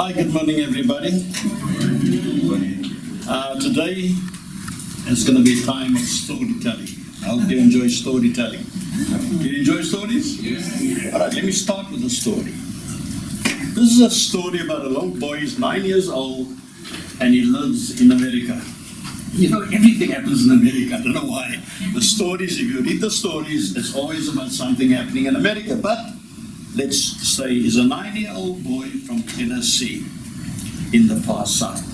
Hi, good morning, everybody. Today is going to be a time of storytelling. I hope you enjoy storytelling. Do you enjoy stories? Yes. All right, let me start with a story. This is a story about a little boy. He's 9 years old, and he lives in America. You know, everything happens in America. I don't know why. The stories, if you read the stories, it's always about something happening in America. But let's say he's a 9-year-old boy from Tennessee in the far south.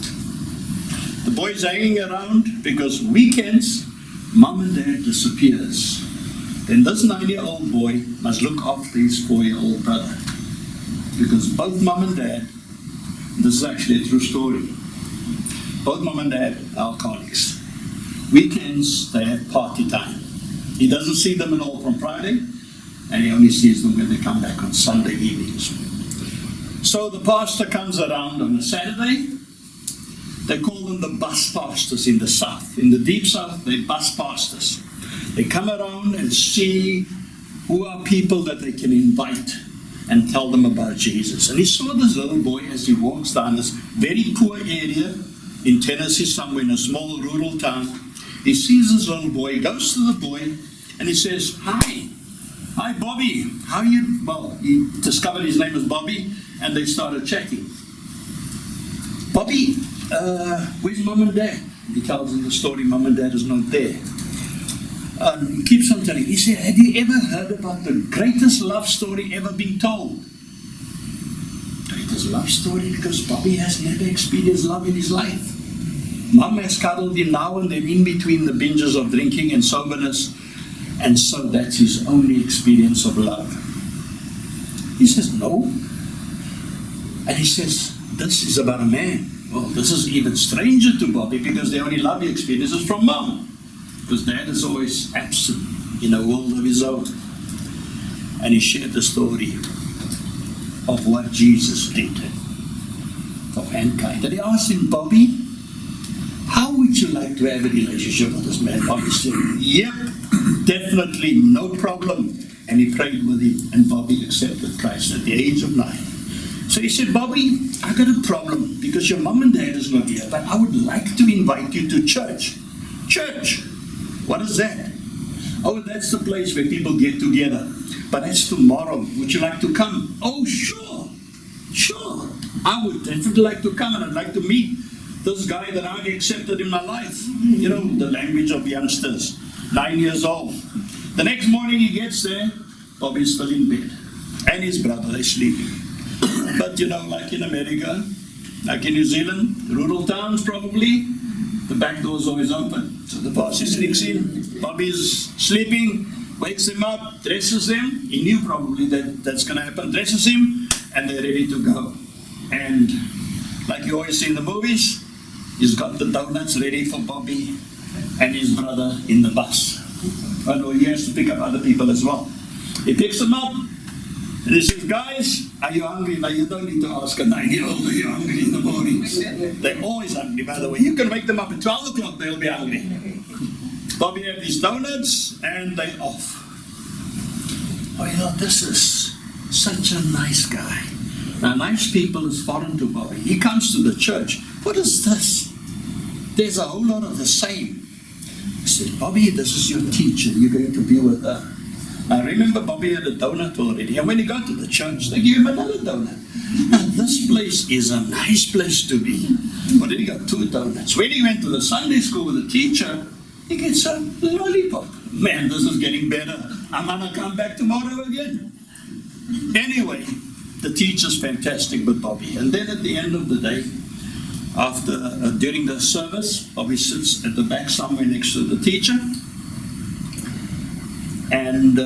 The boy's hanging around because weekends, mom and dad disappears. Then this 9-year-old boy must look after his 4-year-old brother. Because both mom and dad, this is actually a true story, both mom and dad are alcoholics. Weekends, they have party time. He doesn't see them at all from Friday, and he only sees them when they come back on Sunday evenings. So the pastor comes around on a Saturday. They call them the bus pastors in the south. In the deep south, they're bus pastors. They come around and see who are people that they can invite and tell them about Jesus. And he saw this little boy as he walks down this very poor area in Tennessee, somewhere in a small rural town. He sees this little boy, he goes to the boy, and he says, Hi, Bobby. How are you? Well, he discovered his name was Bobby, and they started chatting. Bobby, where's mom and dad? He tells him the story, mom and dad is not there. He keeps on telling. He said, have you ever heard about the greatest love story ever been told? Greatest love story? Because Bobby has never experienced love in his life. Mom has cuddled him now and then in between the binges of drinking and soberness, and so that's his only experience of love. He says, no. And he says, this is about a man. Well, this is even stranger to Bobby because the only love he experiences is from mom. Because dad is always absent in a world of his own. And he shared the story of what Jesus did for mankind. And he asked him, Bobby, how would you like to have a relationship with this man? Bobby said, yep, definitely, no problem. And he prayed with him, and Bobby accepted Christ at the age of 9. So he said, Bobby, I got a problem because your mom and dad is not here, but I would like to invite you to church. Church? What is that? Oh, that's the place where people get together. But that's tomorrow. Would you like to come? Oh, sure. I would definitely like to come, and I'd like to meet this guy that I've accepted in my life. You know, the language of youngsters. 9 years old. The next morning he gets there, Bobby's still in bed. And his brother, they're sleeping. But you know, like in America, like in New Zealand, rural towns probably, the back door's always open. So the pastor sneaks in, Bobby's sleeping, wakes him up, dresses him. He knew probably that that's going to happen. Dresses him, and they're ready to go. And like you always see in the movies, he's got the donuts ready for Bobby and his brother in the bus. Oh no, he has to pick up other people as well. He picks them up, and he says, guys, are you hungry? Now you don't need to ask a 9-year-old, are you hungry in the mornings? They're always hungry, by the way. You can wake them up at 12 o'clock, they'll be hungry. Bobby had these donuts, and they're off. Oh, you know, this is such a nice guy. Now, nice people is foreign to Bobby. He comes to the church. What is this? There's a whole lot of the same. I said, Bobby, this is your teacher. You're going to be with her. I remember Bobby had a donut already. And when he got to the church, they gave him another donut. Now, this place is a nice place to be. But then he got 2 donuts. When he went to the Sunday school with the teacher, he gets a lollipop. Man, this is getting better. I'm going to come back tomorrow again. Anyway, the teacher's fantastic with Bobby. And then at the end of the day, during the service, Bobby sits at the back somewhere next to the teacher, and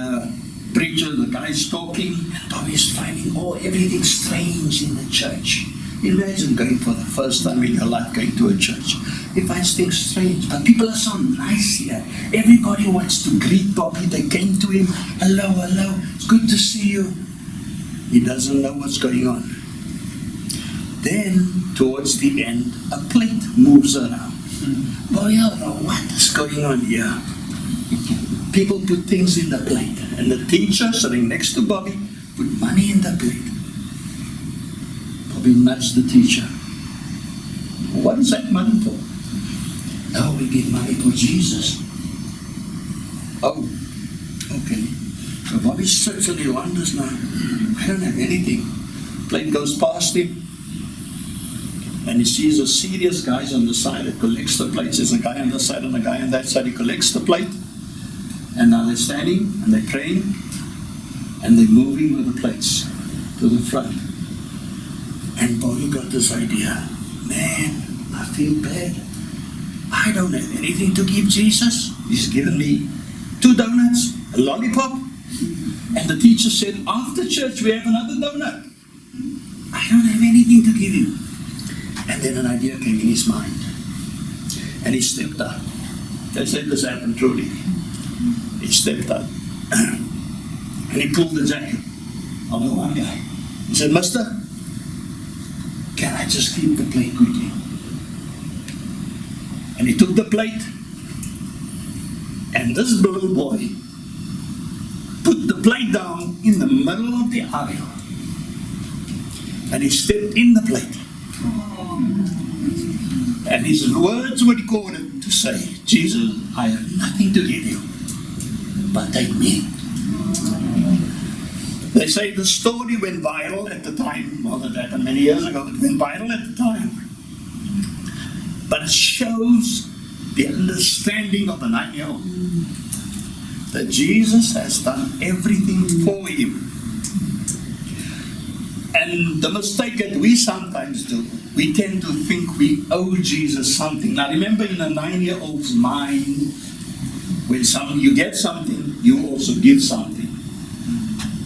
preacher, the guy's talking, and Bobby's finding everything strange in the church. Imagine going for the first time in your life going to a church. He finds things strange, but people are so nice here. Everybody wants to greet Bobby. They came to him, hello, it's good to see you. He doesn't know what's going on. Then, towards the end, a plate moves around. Boy, I don't know what is going on here. People put things in the plate, and the teacher sitting next to Bobby put money in the plate. Bobby nudged the teacher. What is that money for? Oh, we give money for Jesus. Oh, okay. So Bobby sits and he wonders now, I don't have anything. Plane goes past him. And he sees a serious guy on the side that collects the plates. There's a guy on this side and a guy on that side. He collects the plate. And now they're standing and they're praying. And they're moving with the plates to the front. And Bobby got this idea. Man, I feel bad. I don't have anything to give Jesus. He's given me 2 donuts, a lollipop. And the teacher said, after church we have another donut. I don't have anything to give you. And then an idea came in his mind. And he stepped up. They said this happened truly. He stepped up. And he pulled the jacket of the one guy. He said, Mister, can I just keep the plate quickly? And he took the plate. And this little boy put the plate down in the middle of the aisle. And he stepped in the plate. And his words were recorded to say, Jesus, I have nothing to give you, but take me. They say the story went viral at the time. Well, that happened many years ago. It went viral at the time. But it shows the understanding of the 9-year-old that Jesus has done everything for him. And the mistake that we sometimes do, we tend to think we owe Jesus something. Now remember, in a 9-year-old's mind, when you get something, you also give something.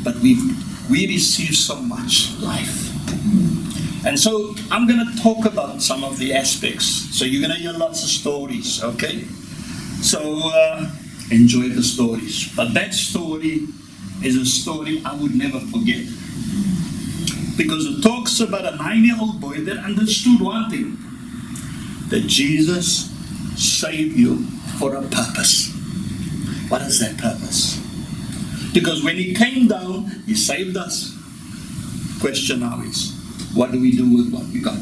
But we receive so much life. And so I'm going to talk about some of the aspects. So you're going to hear lots of stories, okay? So enjoy the stories. But that story is a story I would never forget. Because it talks about a 9-year-old boy that understood one thing. That Jesus saved you for a purpose. What is that purpose? Because when he came down, he saved us. Question now is, what do we do with what we got?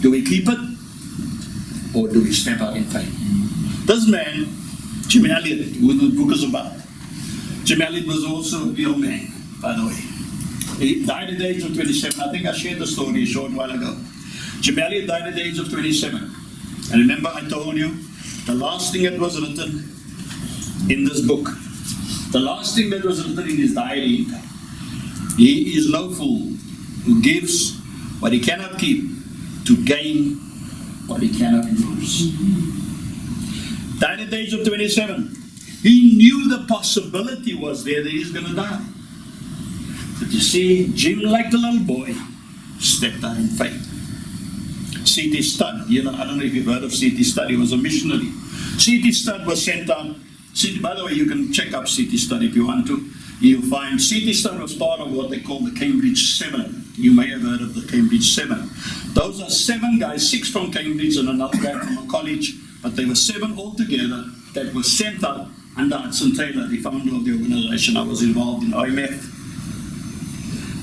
Do we keep it? Or do we step out in faith? This man, Jimmy Elliot, who the book is about. Jimmy Elliot was also a real man, by the way. He died at the age of 27. I think I shared the story a short while ago. Jimmy Elliot died at the age of 27. And remember I told you, the last thing that was written in this book, the last thing that was written in his diary, he is no fool who gives what he cannot keep to gain what he cannot lose. Died at the age of 27. He knew the possibility was there that he's going to die. But you see, Jim, like the little boy, stepped out in faith. C.T. Studd, I don't know if you've heard of C.T. Studd, he was a missionary. C.T. Studd was sent out. By the way, you can check up C.T. Studd if you want to. You'll find C.T. Studd was part of what they call the Cambridge 7. You may have heard of the Cambridge 7. Those are 7 guys, 6 from Cambridge and another guy from a college, but they were 7 altogether that were sent out under Hudson Taylor, the founder of the organization. I was involved in IMF.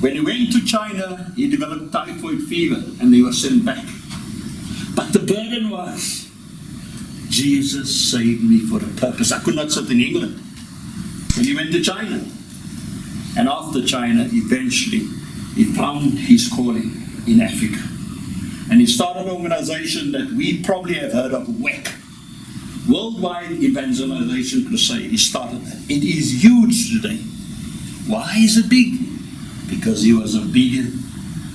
When he went to China, he developed typhoid fever and they were sent back. But the burden was, Jesus saved me for a purpose. I could not sit in England. And he went to China. And after China, eventually, he found his calling in Africa. And he started an organization that we probably have heard of, WEC. Worldwide Evangelization Crusade. He started that. It is huge today. Why is it big? Because he was obedient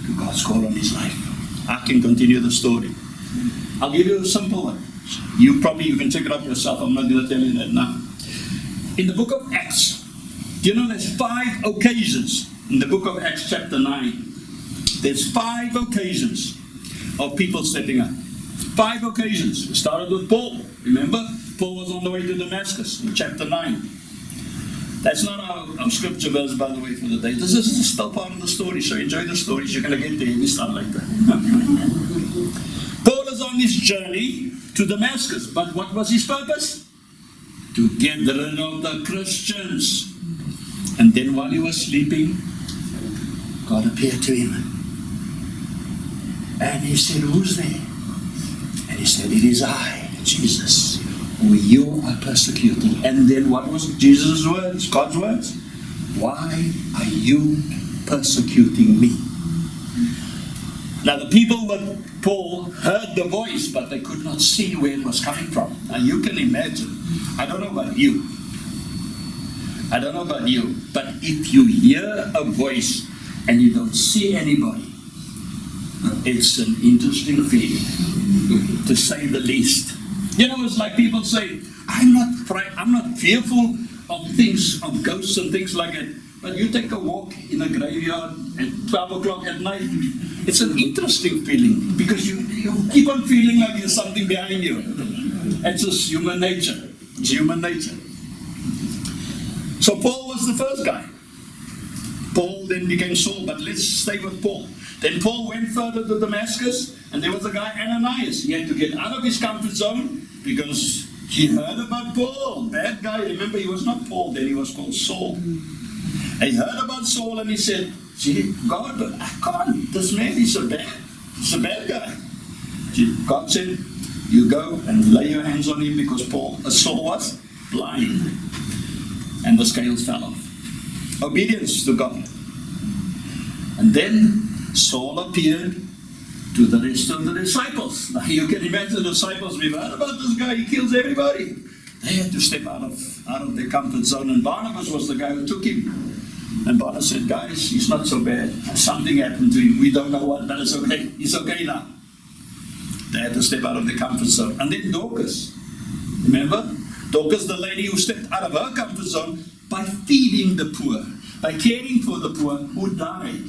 to God's call on his life. I can continue the story. I'll give you a simple one. You can check it up yourself. I'm not going to tell you that now. In the book of Acts, there's 5 occasions in the book of Acts chapter 9. There's 5 occasions of people stepping up. 5 occasions. It started with Paul. Remember? Paul was on the way to Damascus in chapter 9. That's not our scripture verse, by the way, for the day. This is still part of the story, so enjoy the stories. You're going to get there. We start like that. Paul is on his journey to Damascus, but what was his purpose? To get rid of the Christians. And then while he was sleeping, God appeared to him And he said, who's there? And he said, it is I, Jesus, who you are persecuting. And then what was Jesus' words, God's words? Why are you persecuting me? Now the people with Paul heard the voice, but they could not see where it was coming from. Now you can imagine, I don't know about you, but if you hear a voice and you don't see anybody, it's an interesting feeling, to say the least. You know, it's like people say, I'm not fearful of things, of ghosts and things like that. But you take a walk in a graveyard at 12 o'clock at night, it's an interesting feeling, because you keep on feeling like there's something behind you. It's just human nature. It's human nature. So Paul was the first guy. Paul then became Saul, but let's stay with Paul. Then Paul went further to Damascus, and there was a guy, Ananias. He had to get out of his comfort zone because he heard about Paul. Bad guy. Remember, he was not Paul then, he was called Saul. He heard about Saul and he said, "Gee, God, I can't. This man is a bad guy." God said, "You go and lay your hands on him," because Saul was blind. And the scales fell off. Obedience to God. And then Saul appeared to the rest of the disciples. Now you can imagine the disciples, we've heard about this guy, he kills everybody. They had to step out of their comfort zone, and Barnabas was the guy who took him. And Barnabas said, "Guys, he's not so bad. Something happened to him. We don't know what, but it's okay. He's okay now." They had to step out of their comfort zone. And then Dorcas. Remember? Dorcas, the lady who stepped out of her comfort zone by feeding the poor, by caring for the poor who died.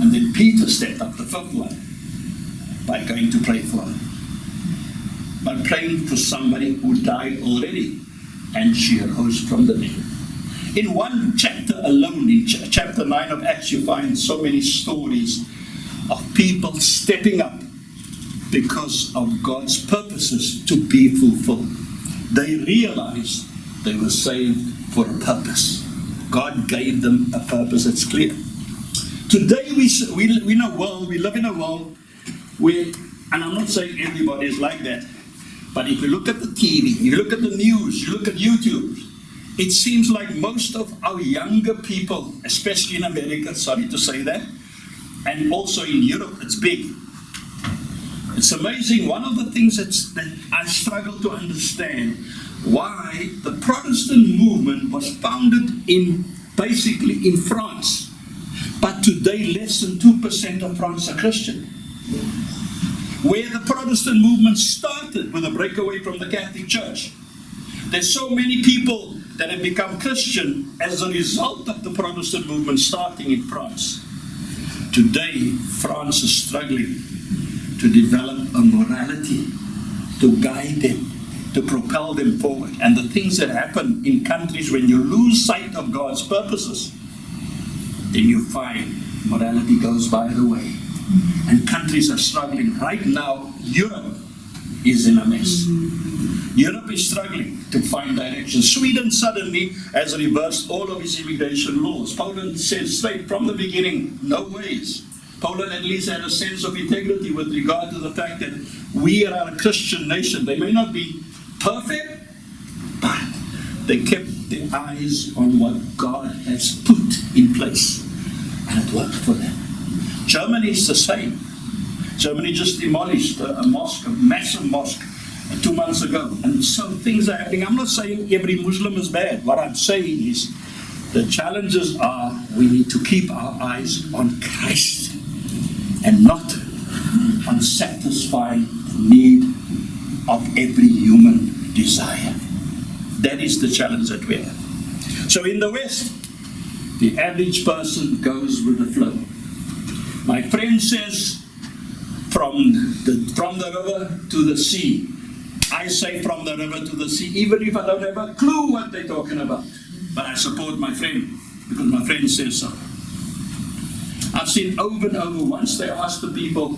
And then Peter stepped up, the fifth one, by going to pray for her. By praying for somebody who died already, and she arose from the dead. In one chapter alone, in chapter 9 of Acts, you find so many stories of people stepping up because of God's purposes to be fulfilled. They realized they were saved for a purpose. God gave them a purpose. It's clear. Today we live in a world where, and I'm not saying everybody is like that, but if you look at the TV, you look at the news, you look at YouTube, it seems like most of our younger people, especially in America, sorry to say that, and also in Europe, it's big. It's amazing. One of the things that I struggle to understand, why the Protestant movement was founded basically in France, but today less than 2% of France are Christian. Where the Protestant movement started with a breakaway from the Catholic Church. There's so many people that have become Christian as a result of the Protestant movement starting in France. Today, France is struggling to develop a morality, to guide them, to propel them forward. And the things that happen in countries when you lose sight of God's purposes, then you find morality goes by the way. And countries are struggling. Right now, Europe is in a mess. Europe is struggling to find direction. Sweden suddenly has reversed all of its immigration laws. Poland said straight from the beginning, no ways. Poland at least had a sense of integrity with regard to the fact that we are a Christian nation. They may not be perfect, but they kept their eyes on what God has put in place. And it worked for them. Germany is the same. Germany just demolished a mosque, a massive mosque, 2 months ago. And so things are happening. I'm not saying every Muslim is bad. What I'm saying is the challenges are we need to keep our eyes on Christ and not on satisfying the need of every human desire. That is the challenge that we have. So in the West, the average person goes with the flow. My friend says, from the river to the sea. I say from the river to the sea, even if I don't have a clue what they're talking about. But I support my friend, because my friend says so. I've seen over and over, once they ask the people,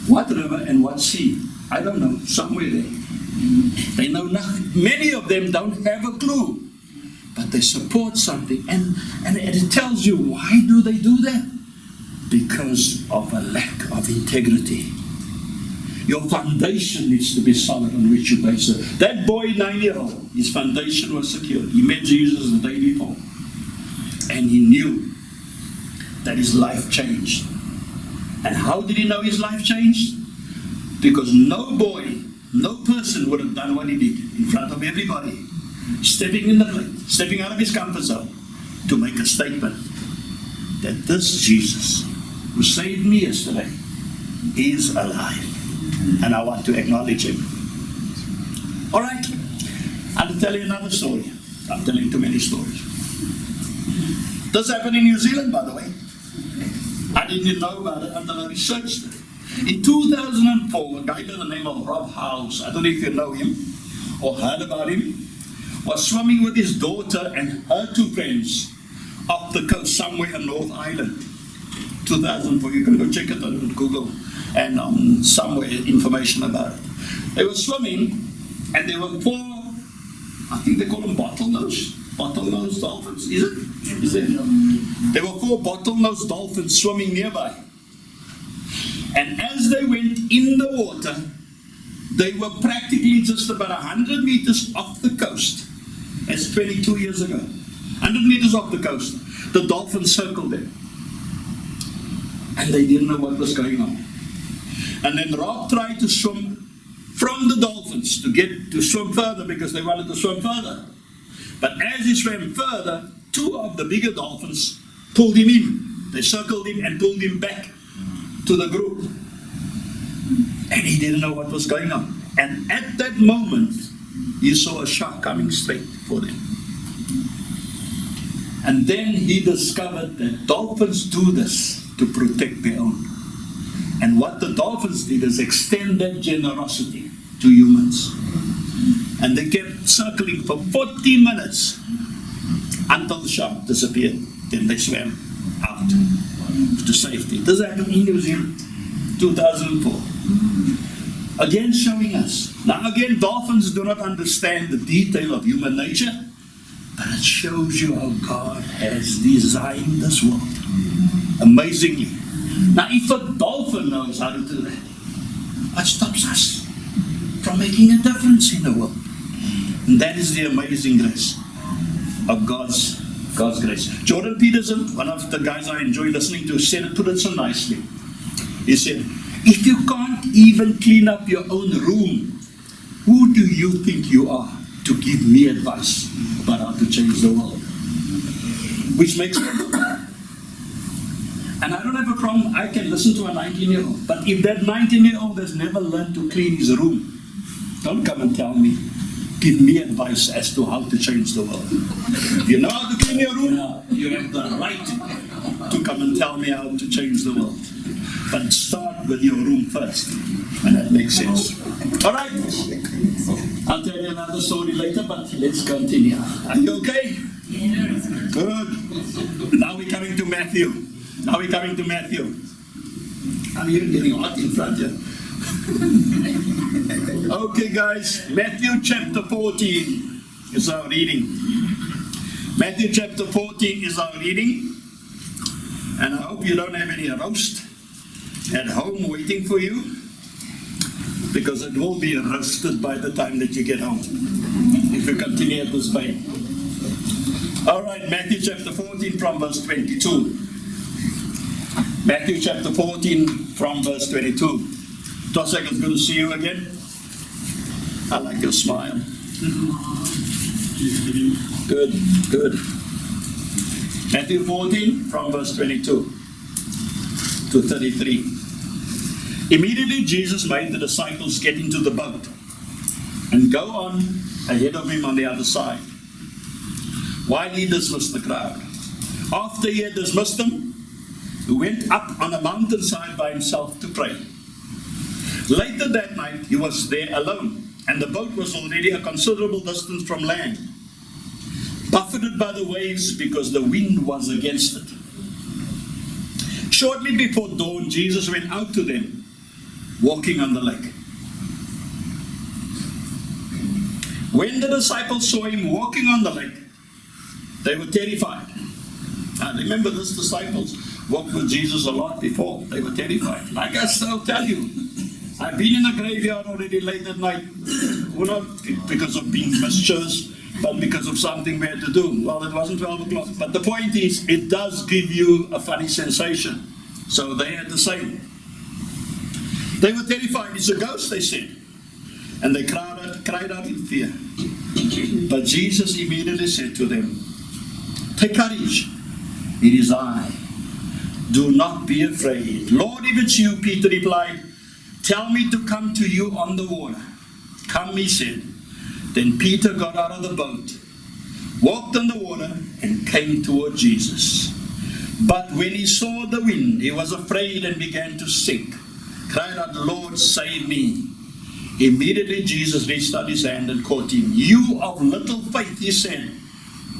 what river and what sea? I don't know, somewhere there. They know nothing. Many of them don't have a clue, but they support something. And it tells you, why do they do that? because of a lack of integrity. Your foundation needs to be solid on which you base it. That boy, 9-year-old, his foundation was secured. He met Jesus the day before. And he knew that his life changed. And how did he know his life changed? Because no boy, no person would have done what he did in front of everybody. Stepping in the plate, stepping out of his comfort zone to make a statement that this Jesus who saved me yesterday is alive. And I want to acknowledge him. All right, I'll tell you another story. I'm telling too many stories. This happened in New Zealand, by the way. I didn't know about it until I researched it. In 2004, a guy by the name of Rob House, I don't know if you know him or heard about him, was swimming with his daughter and her two friends off the coast somewhere in North Island. 2004, you can go check it on Google and somewhere information about it. They were swimming and there were 4, I think they call them bottlenose dolphins, is it? There were 4 bottlenose dolphins swimming nearby. And as they went in the water, they were practically just about 100 meters off the coast. That's 22 years ago. 100 meters off the coast. The dolphins circled them. And they didn't know what was going on. And then Rob tried to swim from the dolphins to swim further because they wanted to swim further. But as he swam further, 2 of the bigger dolphins pulled him in. They circled him and pulled him back to the group. And he didn't know what was going on. And at that moment, he saw a shark coming straight for them. And then he discovered that dolphins do this to protect their own. And what the dolphins did is extend that generosity to humans. And they kept circling for 40 minutes until the shark disappeared. Then they swam out to safety. This happened in New Zealand, 2004. Again showing us. Now again, dolphins do not understand the detail of human nature, but it shows you how God has designed this world. Amazingly. Now if a dolphin knows how to do that, what stops us from making a difference in the world? And that is the amazing grace of God's grace. Jordan Peterson, one of the guys I enjoy listening to, put it so nicely. He said, if you can't even clean up your own room, who do you think you are to give me advice about how to change the world? Which makes me and I don't have a problem, I can listen to a 19-year-old. But if that 19-year-old has never learned to clean his room, don't come and tell me. Give me advice as to how to change the world. If you know how to clean your room, you have the right to come and tell me how to change the world. But start with your room first. And that makes sense. All right. I'll tell you another story later, but let's continue. Are you okay? Yes. Good. Now we're coming to Matthew. Are you getting hot in front here? Okay, guys. Matthew chapter 14 is our reading. Matthew chapter 14 is our reading. And I hope you don't have any roast at home waiting for you, because it will be roasted by the time that you get home if you continue at this way. All right, Matthew chapter 14 from verse 22. Matthew chapter 14 from verse 22. Tosek, it's good to see you again. I like your smile. Good, good. Matthew 14 from verse 22 to 33. Immediately Jesus made the disciples get into the boat and go on ahead of him on the other side, while he dismissed the crowd. After he had dismissed them, he went up on a mountainside by himself to pray. Later that night he was there alone, and the boat was already a considerable distance from land, buffeted by the waves because the wind was against it. Shortly before dawn, Jesus went out to them, walking on the lake. When the disciples saw him walking on the lake, they were terrified. Now remember this, disciples walked with Jesus a lot before. They were terrified. Like I still tell you, I've been in a graveyard already late at night. Well, not because of being mischievous, but because of something we had to do. Well, it wasn't 12 o'clock. But the point is, it does give you a funny sensation. So they had the same. They were terrified. It's a ghost, they said. And they cried out in fear. But Jesus immediately said to them, take courage. It is I. Do not be afraid. Lord, if it's you, Peter replied, tell me to come to you on the water. Come, he said. Then Peter got out of the boat, walked on the water, and came toward Jesus. But when he saw the wind, he was afraid and began to sink. Cried out, Lord, save me. Immediately Jesus reached out his hand and caught him. You of little faith, he said,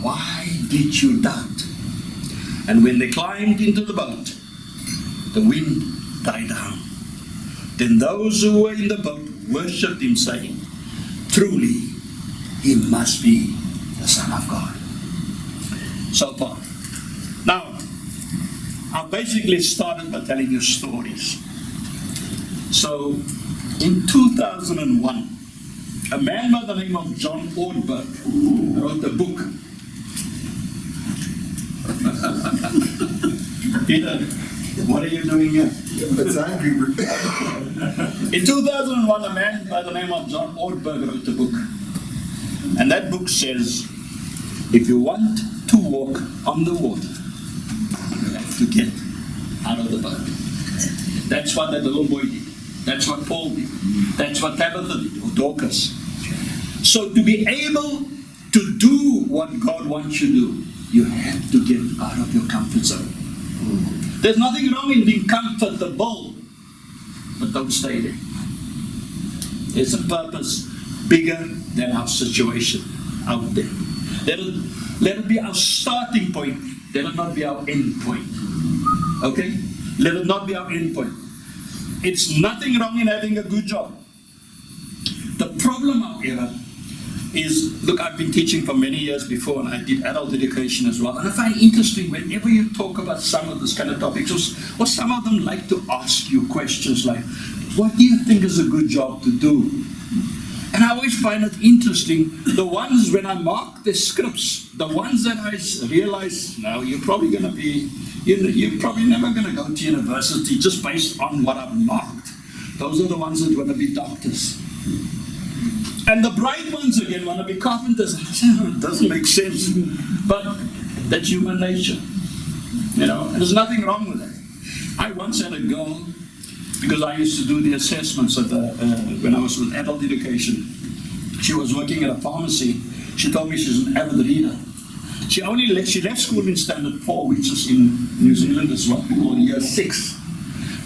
why did you doubt? And when they climbed into the boat, the wind died down. Then those who were in the boat worshipped him, saying, truly, he must be the Son of God. So far. Now, I basically started by telling you stories. So, in 2001, a man by the name of John Ortberg wrote a book. Peter, what are you doing here? It's angry. In 2001, a man by the name of John Ortberg wrote a book. And that book says, if you want to walk on the water, you have to get out of the boat. That's what that little boy did. That's what Paul did. That's what Tabitha did, or Dorcas. So to be able to do what God wants you to do, you have to get out of your comfort zone. There's nothing wrong in being comfortable, but don't stay there. There's a purpose bigger than our situation out there. Let it be our starting point. Let it not be our end point. Okay? Let it not be our end point. It's nothing wrong in having a good job. The problem, however, is, look, I've been teaching for many years before, and I did adult education as well. And I find it interesting whenever you talk about some of this kind of topics, or some of them like to ask you questions like, what do you think is a good job to do? And I always find it interesting, the ones when I mark the scripts, the ones that I realize, now you're probably going to be, you're probably never going to go to university just based on what I've marked. Those are the ones that want to be doctors. And the bright ones again want to be carpenters. It doesn't make sense. But that's human nature. You know, and there's nothing wrong with that. I once had a girl, because I used to do the assessments at when I was with adult education. She was working at a pharmacy. She told me she's an avid reader. She left school in standard 4, which is in New Zealand as well, called year 6.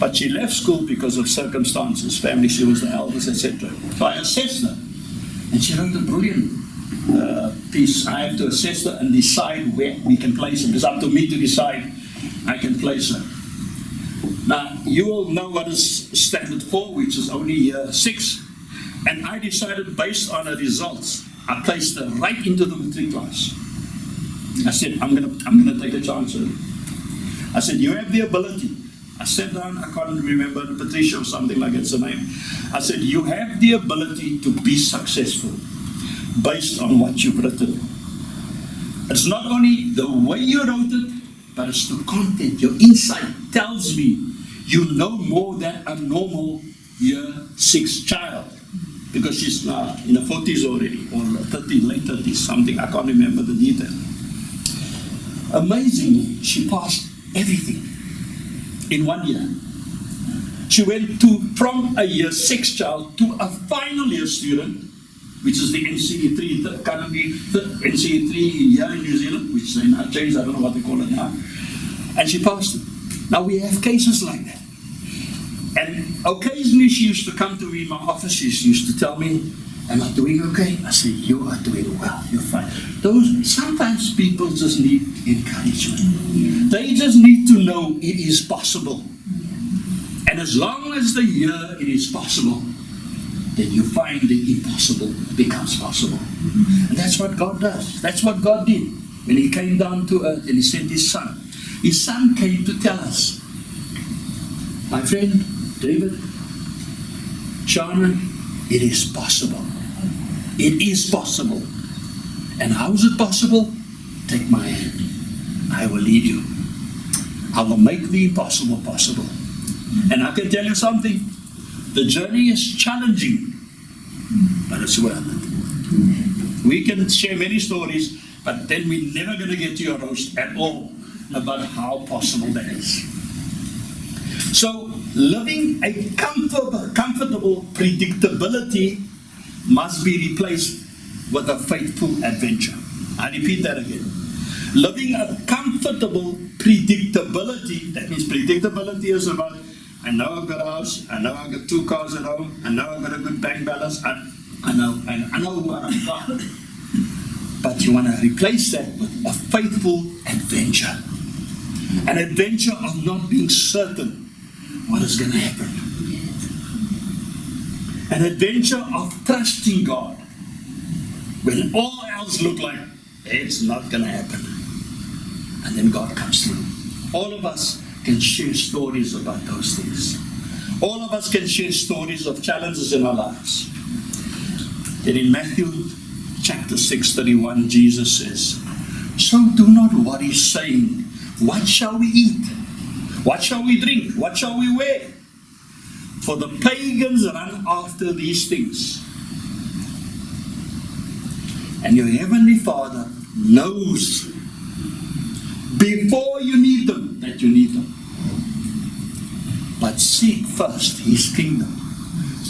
But she left school because of circumstances, family, she was the eldest, etc. So I assessed her. And she wrote a brilliant piece. I have to assess her and decide where we can place her. It's up to me to decide I can place her. Now, you all know what is standard 4, which is only year 6. And I decided based on her results, I placed her right into the matric class. I said, I'm gonna take a chance with her. I said, you have the ability. I sat down, I can't remember, Patricia or something like that's her name. I said, you have the ability to be successful based on what you've written. It's not only the way you wrote it, but it's the content. Your insight tells me you know more than a normal year 6 child. Because she's now in the 40s already, or 30, late 30s, something, I can't remember the detail. Amazingly, she passed everything in 1 year. She went from a year 6 child to a final year student, which is the NCE3, currently the NCE3 here in New Zealand, which they now changed, I don't know what they call it now. And she passed it. Now we have cases like that. And occasionally she used to come to me in my office, she used to tell me, am I doing okay? I said, you are doing well, you're fine. Sometimes people just need encouragement. They just need to know it is possible. And as long as they hear it is possible, then you find the impossible becomes possible. And that's what God does. That's what God did when He came down to earth and He sent His Son. His son came to tell us, my friend David, Shauna, it is possible. It is possible. And how is it possible? Take my hand. I will lead you. I will make the impossible possible. And I can tell you something. The journey is challenging, but it's worth it. We can share many stories, but then we're never going to get to your roast at all about how possible that is. So, living a comfortable predictability must be replaced with a faithful adventure. I repeat that again. Living a comfortable predictability, that means predictability is about, I know I've got a house, I know I've got 2 cars at home, I know I've got a good bank balance, I know what I've got. But you want to replace that with a faithful adventure. An adventure of not being certain what is going to happen. An adventure of trusting God when all else look like it's not going to happen. And then God comes through. All of us can share stories about those things. All of us can share stories of challenges in our lives. Then in Matthew chapter 6:31, Jesus says, so do not worry, saying, what shall we eat? What shall we drink? What shall we wear? For the pagans run after these things. And your heavenly Father knows before you need them that you need them. But seek first His kingdom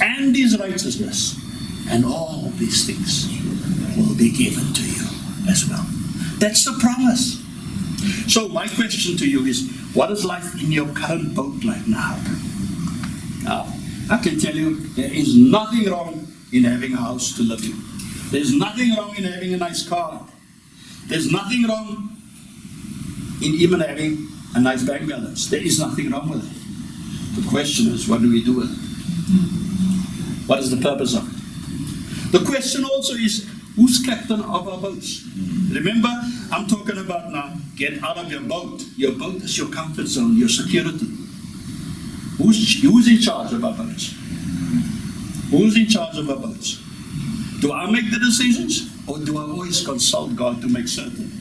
and His righteousness, and all these things will be given to you as well. That's the promise. So my question to you is, what is life in your current boat like now? Now, I can tell you, there is nothing wrong in having a house to live in. There's nothing wrong in having a nice car. There's nothing wrong in even having a nice bank balance. There is nothing wrong with it. The question is, what do we do with it? What is the purpose of it? The question also is, who's captain of our boats? Remember, I'm talking about now, get out of your boat. Your boat is your comfort zone, your security. Who's in charge of our boats? Who's in charge of our boats? Do I make the decisions, or do I always consult God to make certain?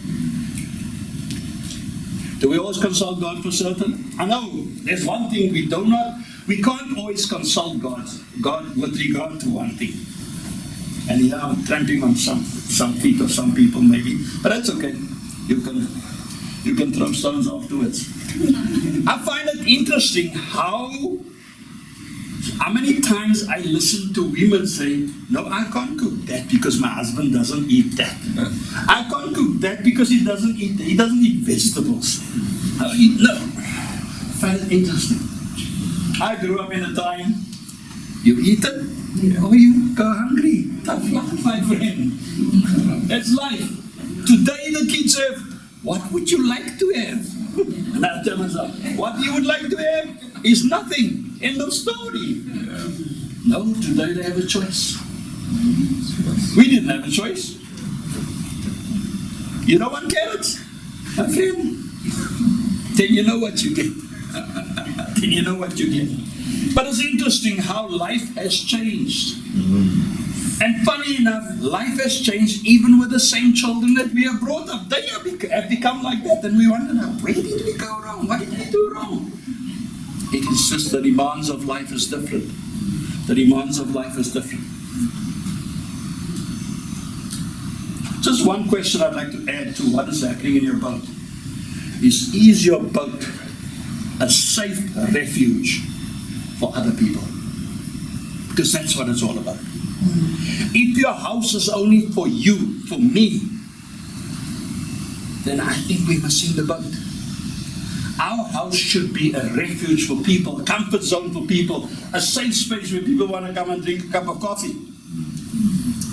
Do we always consult God for certain? I know there's one thing we can't always consult God with regard to one thing. And yeah, I'm tramping on some feet of some people maybe, but that's okay. You can throw stones afterwards. I find it interesting how many times I listen to women say, no, I can't cook that because my husband doesn't eat that. I can't cook that because he doesn't eat vegetables. No. I find it interesting. I grew up in a time, you eat it, or you go hungry. Tough life, my friend. That's life. Today the kids have, what would you like to have? And I tell myself, what you would like to have is nothing. End of story. No, today they have a choice. We didn't have a choice. You don't want carrots? Okay. Then you know what you get. Then you know what you get. But it's interesting how life has changed. And funny enough, life has changed even with the same children that we have brought up. They have become like that, and we wonder now, where did we go wrong? What did we do wrong? It is just the demands of life is different. The demands of life is different. Just one question I'd like to add to what is happening in your boat is your boat a safe refuge for other people? Because that's what it's all about. If your house is only for you, for me, then I think we must sing the boat. Our house should be a refuge for people, a comfort zone for people, a safe space where people want to come and drink a cup of coffee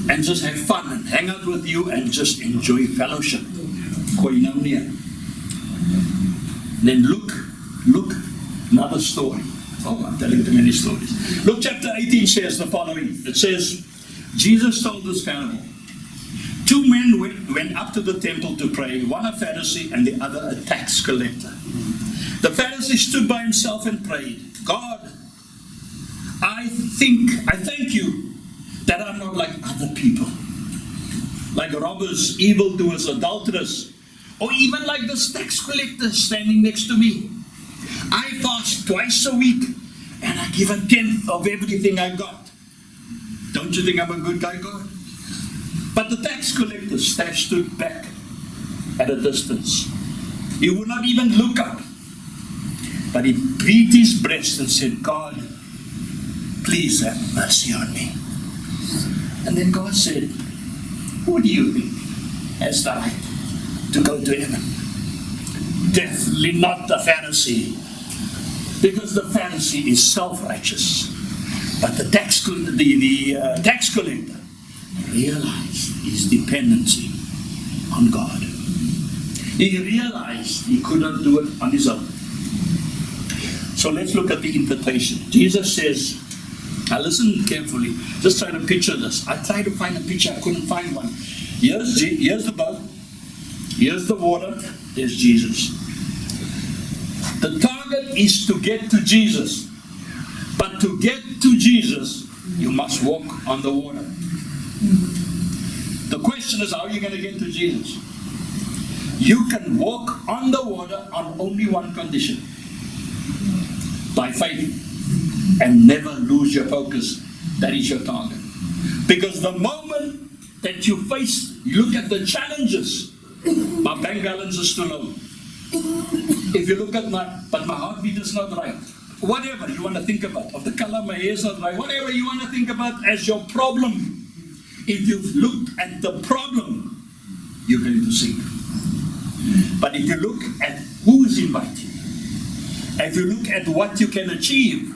and just have fun and hang out with you and just enjoy fellowship. Koinonia. Then look, another story. Oh, I'm telling too many stories. Luke chapter 18 says the following. It says, Jesus told this parable. Two men went up to the temple to pray, one a Pharisee and the other a tax collector. The Pharisee stood by himself and prayed, God, I thank you that I'm not like other people, like robbers, evildoers, adulterers, or even like this tax collector standing next to me. I fast twice a week and I give a tenth of everything I got. Don't you think I'm a good guy, God? But the tax collector stood back at a distance. He would not even look up, but he beat his breast and said, God, please have mercy on me. And then God said, who do you think has the right to go to heaven? Definitely not the Pharisee, because the Pharisee is self-righteous. But the tax collector realized his dependency on God. He realized he could not do it on his own. So let's look at the invitation. Jesus says, now listen carefully, just try to picture this. I tried to find a picture, I couldn't find one. Here's the boat, here's the water, there's Jesus. The target is to get to Jesus. But to get to Jesus, you must walk on the water. The question is, how are you going to get to Jesus? You can walk on the water on only one condition: by faith, and never lose your focus. That is your target. Because the moment that you look at the challenges, my bank balance is too low. If you look at my heartbeat is not right. Whatever you want to think about, of the color my hair is not right, whatever you want to think about as your problem, if you've looked at the problem, you're going to sink. But if you look at who's inviting, if you look at what you can achieve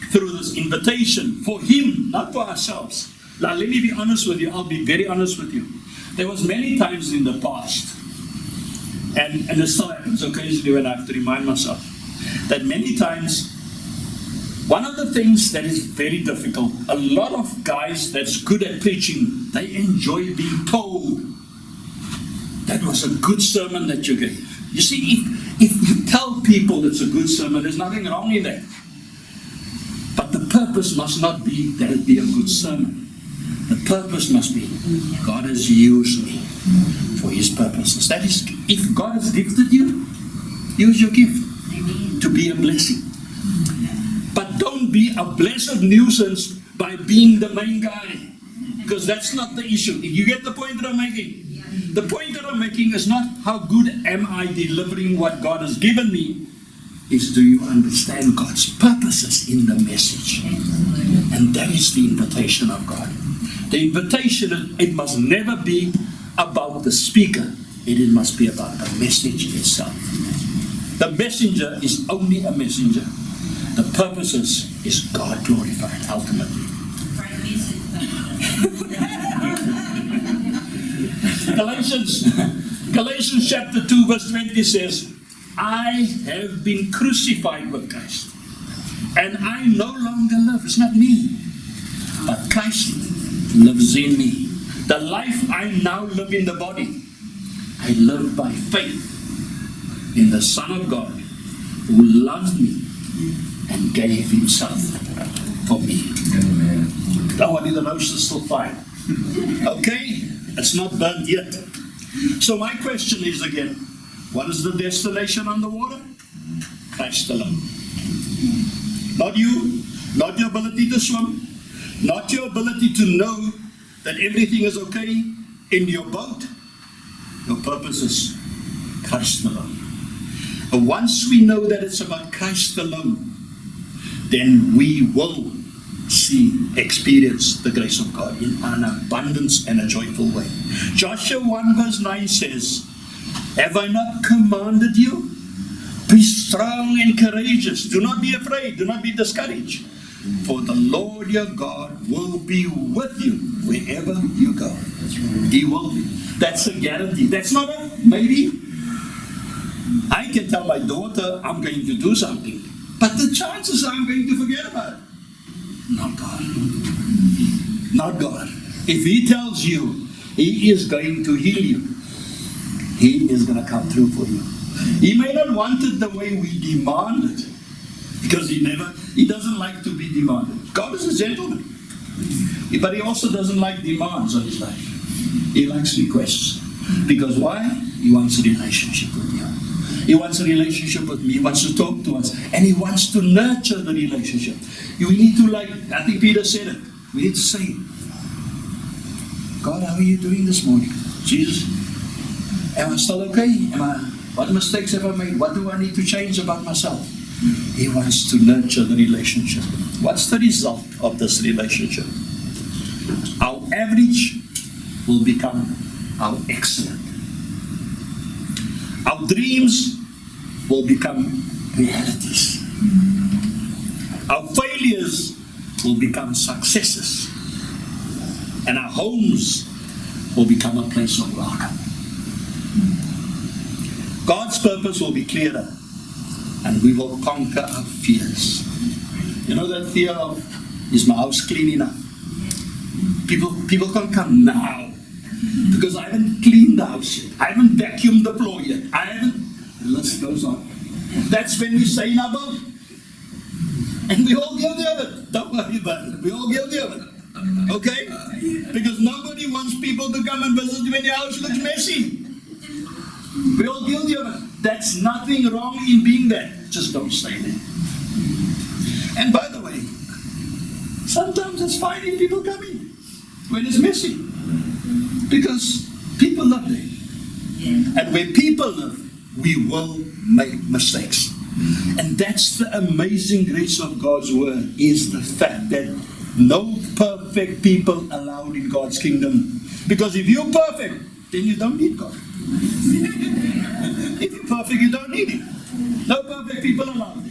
through this invitation for Him, not for ourselves. Now let me be honest with you, I'll be very honest with you. There was many times in the past, and it still happens occasionally when I have to remind myself, that many times, one of the things that is very difficult, a lot of guys that's good at preaching, they enjoy being told, that was a good sermon that you gave. You see, if you tell people it's a good sermon, there's nothing wrong in that. But the purpose must not be that it be a good sermon. The purpose must be, God has used me for His purposes. That is, if God has gifted you, use your gift to be a blessing. But don't be a blessed nuisance by being the main guy, because that's not the issue. You get the point that I'm making? The point that I'm making is not how good am I delivering what God has given me, is do you understand God's purposes in the message? And that is the invitation of God. The invitation, it must never be about the speaker. It must be about the message itself. The messenger is only a messenger. The purpose is God glorified ultimately. Galatians chapter 2 verse 20 says, I have been crucified with Christ, and I no longer live. It's not me, but Christ lives in me. The life I now live in the body, I live by faith in the Son of God, who loved me and gave Himself for me. Amen. Oh, I need the nose is still fine. Okay, it's not burnt yet. So my question is again, what is the destination on the water? Christ alone. Not you, not your ability to swim, not your ability to know that everything is okay in your boat. Your purpose is Christ alone. And once we know that it's about Christ alone, then we will experience the grace of God in an abundance and a joyful way. Joshua 1 verse 9 says, have I not commanded you? Be strong and courageous. Do not be afraid. Do not be discouraged. For the Lord your God will be with you wherever you go. He will be. That's a guarantee. That's not a maybe. I can tell my daughter I'm going to do something, but the chances are I'm going to forget about it. Not God. Not God. If He tells you He is going to heal you. He is going to come through for you. He may not want it the way we demand it, because he doesn't like to be demanded. God is a gentleman, but he also doesn't like demands on his life. He likes requests. Because why? He wants a relationship with you. He wants a relationship with me. He wants to talk to us. And he wants to nurture the relationship. We need to, I think Peter said it, we need to say, God, how are you doing this morning? Jesus, am I still okay? What mistakes have I made? What do I need to change about myself? He wants to nurture the relationship. What's the result of this relationship? Our average will become our excellent. Our dreams will become realities. Our failures will become successes. And our homes will become a place of welcome. God's purpose will be clearer, and we will conquer our fears. You know that fear of, is my house clean enough? People can't come now because I haven't cleaned the house yet. I haven't vacuumed the floor yet. The list goes on. That's when we say in our boat. And we all guilty of it. Don't worry about it. We all guilty of it. Okay? Because nobody wants people to come and visit when your house looks messy. We're all guilty of it. That's nothing wrong in being there. Just don't stay there. And by the way, sometimes it's fine if people come in when it's messy. Because people live there. And where people live, we will make mistakes. And that's the amazing grace of God's word, is the fact that no perfect people allowed in God's kingdom. Because if you're perfect, then you don't need God. If you're perfect, you don't need Him. No perfect people allowed.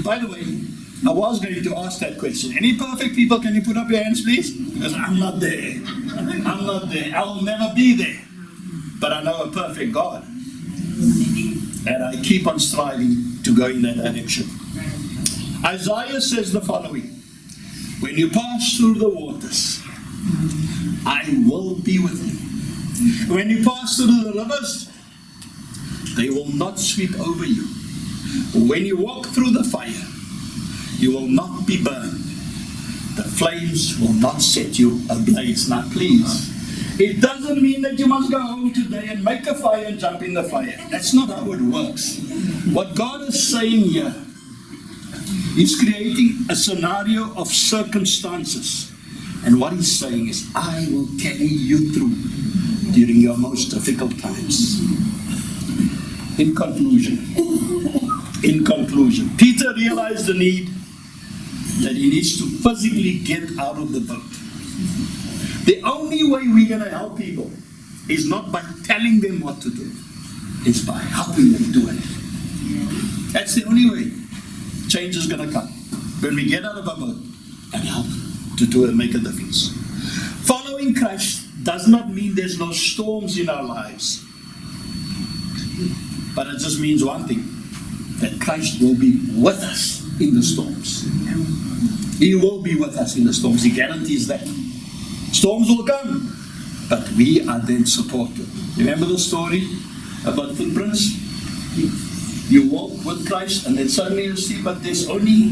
By the way, I was going to ask that question. Any perfect people, can you put up your hands, please? Because I'm not there. I'm not there. I will never be there. But I know a perfect God. And I keep on striving to go in that direction. Isaiah says the following: when you pass through the waters, I will be with you. When you pass through the rivers, they will not sweep over you. When you walk through the fire, you will not be burned. The flames will not set you ablaze. Now please, it doesn't mean that you must go home today and make a fire and jump in the fire. That's not how it works. What God is saying here, He's creating a scenario of circumstances. And what He's saying is, I will carry you through during your most difficult times. In conclusion, Peter realized the need that he needs to physically get out of the boat. The only way we're going to help people is not by telling them what to do. It's by helping them do it. That's the only way change is going to come. When we get out of our boat and help to do and make a difference. Following Christ does not mean there's no storms in our lives. But it just means one thing, that Christ will be with us in the storms. He will be with us in the storms. He guarantees that. Storms will come, but we are then supported. Remember the story about footprints? You walk with Christ and then suddenly you see, but there's only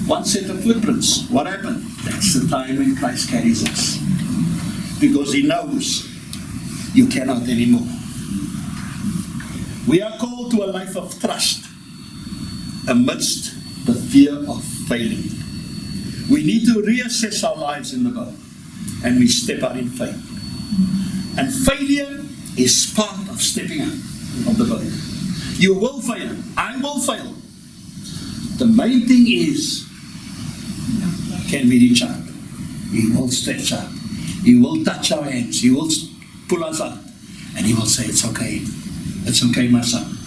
one set of footprints. What happened? That's the time when Christ carries us. Because He knows you cannot anymore. We are called to a life of trust amidst the fear of failing. We need to reassess our lives in the boat, and we step out in faith. And failure is part of stepping out of the boat. You will fail. I will fail. The main thing is, can we reach out? He will stretch out. He will touch our hands. He will pull us out. And He will say, it's okay. It's okay, my son.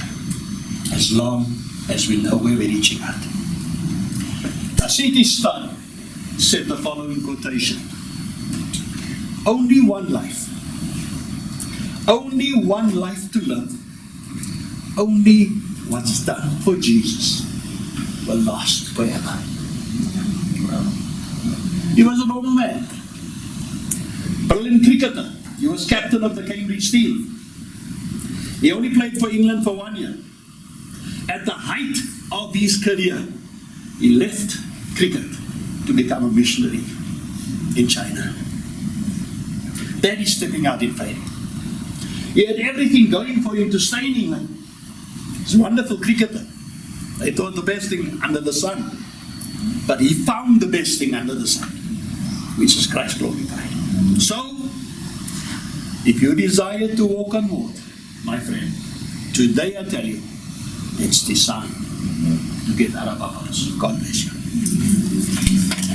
As long as we know where we're reaching out. C.T. Studd said the following quotation: only one life. Only one life to live. Only what's done for Jesus will last forever. He was a normal man. Brilliant cricketer. He was captain of the Cambridge team. He only played for England for 1 year. At the height of his career, he left cricket to become a missionary in China. That is stepping out in faith. He had everything going for him to stay in England. He's a wonderful cricketer. They thought the best thing under the sun. But he found the best thing under the sun, which is Christ glorified. So, if you desire to walk on water, my friend, today I tell you, it's the sun to get out of our hearts. God bless you.